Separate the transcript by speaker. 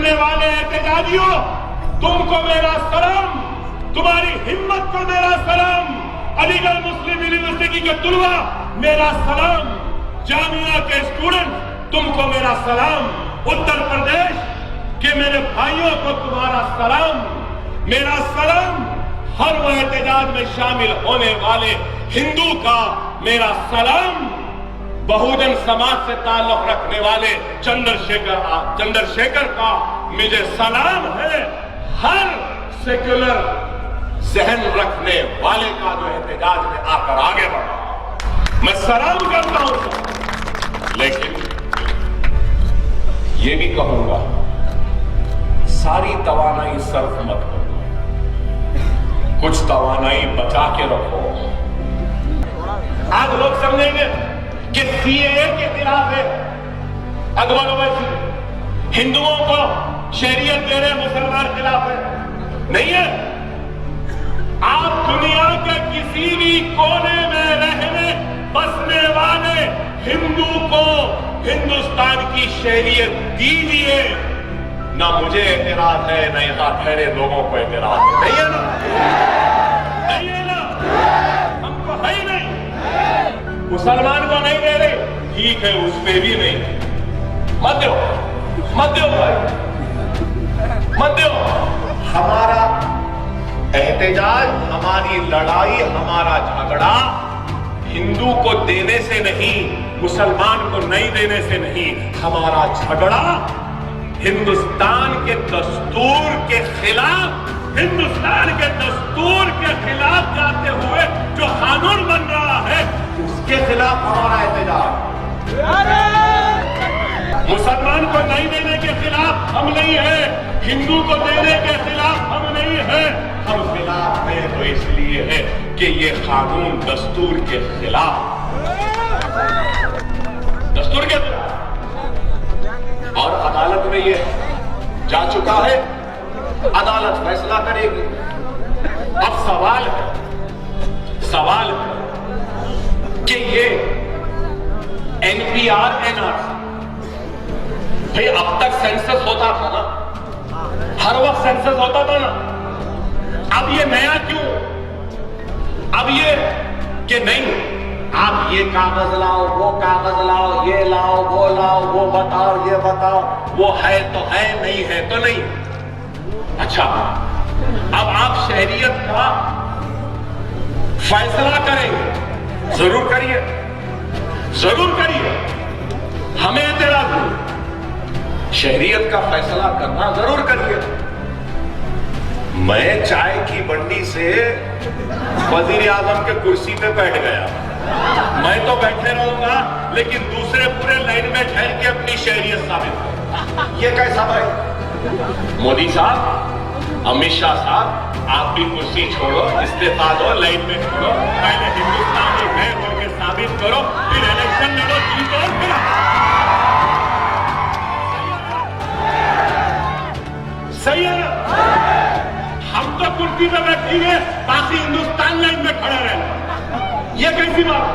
Speaker 1: करने वाले एहतजाजियों, तुमको मेरा सलाम, तुम्हारी हिम्मत को मेरा सलाम। अलीगढ़ मुस्लिम यूनिवर्सिटी के तुलबा मेरा सलाम, जामिया के स्टूडेंट तुमको मेरा सलाम, उत्तर प्रदेश के मेरे भाइयों को तुम्हारा सलाम, मेरा सलाम। हर वह एहतजाज में शामिल होने वाले हिंदू का मेरा सलाम। बहुजन समाज से ताल्लुक रखने वाले चंद्रशेखर का मुझे सलाम है। हर सेक्युलर जहन रखने वाले का जो एहतजाज में आकर आगे बढ़ा, मैं सलाम करता हूं। लेकिन ये भी कहूंगा, सारी तवानाई सर्फ मत करो, कुछ तवानाई बचा के रखो। आज लोग समझेंगे कि सीएए के खिलाफ है, अकबर ओवैसी हिंदुओं को शरीयत दे रहे मुसलमान खिलाफ है। नहीं है। आप दुनिया के किसी भी कोने में रहने बसने वाले हिंदू को हिंदुस्तान की शरीयत दीजिए। ना मुझे एतराज है, ना यहां ठहरे लोगों को एतराज है। नहीं है ना? नहीं है ना? हमको है ही नहीं। मुसलमान को नहीं दे रहे, ठीक है, उस पे भी नहीं। मत दो, मत दो भाई, मत दो। हमारा एहतजाज, हमारी लड़ाई, हमारा झगड़ा हिंदू को देने से नहीं, मुसलमान को नहीं देने से नहीं। हमारा झगड़ा हिंदुस्तान के दस्तूर के खिलाफ, हिंदुस्तान के दस्तूर के खिलाफ जाते हुए जो कानून बन रहा है उसके खिलाफ हमारा एहतजाज। मुसलमान को नहीं देने के खिलाफ हम नहीं है, हिंदू को देने के खिलाफ हम नहीं है। हम खिलाफ है तो इसलिए है कि ये कानून दस्तूर के खिलाफ, दस्तूर के खिलाफ, और अदालत में ये जा चुका है। अदालत फैसला करेगी। अब सवाल है कि ये एनपीआर, एनआरसी, भाई अब तक सेंसस होता था ना, हर वक्त सेंसस होता था ना, अब ये नया क्यों? अब ये कि नहीं, आप ये कागज लाओ, वो कागज लाओ, ये लाओ, वो बताओ, ये बताओ, वो है तो है, नहीं है तो नहीं। अच्छा, अब आप शहरियत का फैसला करेंगे, जरूर करिए, जरूर करिए, हमें एतराज नहीं। शहरियत का फैसला करना जरूर करिए। मैं चाय की बंडी से वजीर आजम के कुर्सी पे बैठ गया, मैं तो बैठे रहूंगा, लेकिन दूसरे पूरे लाइन में ठहर के अपनी शहरियत साबित करें। ये कैसा भाई? मोदी साहब, अमित शाह साहब, आप भी कुर्सी छोड़ो, इस्तीफा दो, लाइन में छोड़ो, पहले हिंदुस्तानी है बोल के साबित करो, फिर इलेक्शन लड़ो, जीतो, फिर सही है ना? हम तो कुर्सी पे बैठेंगे, बाकी हिंदुस्तान लाइन में खड़े रहेंगे। ये कैसी बात?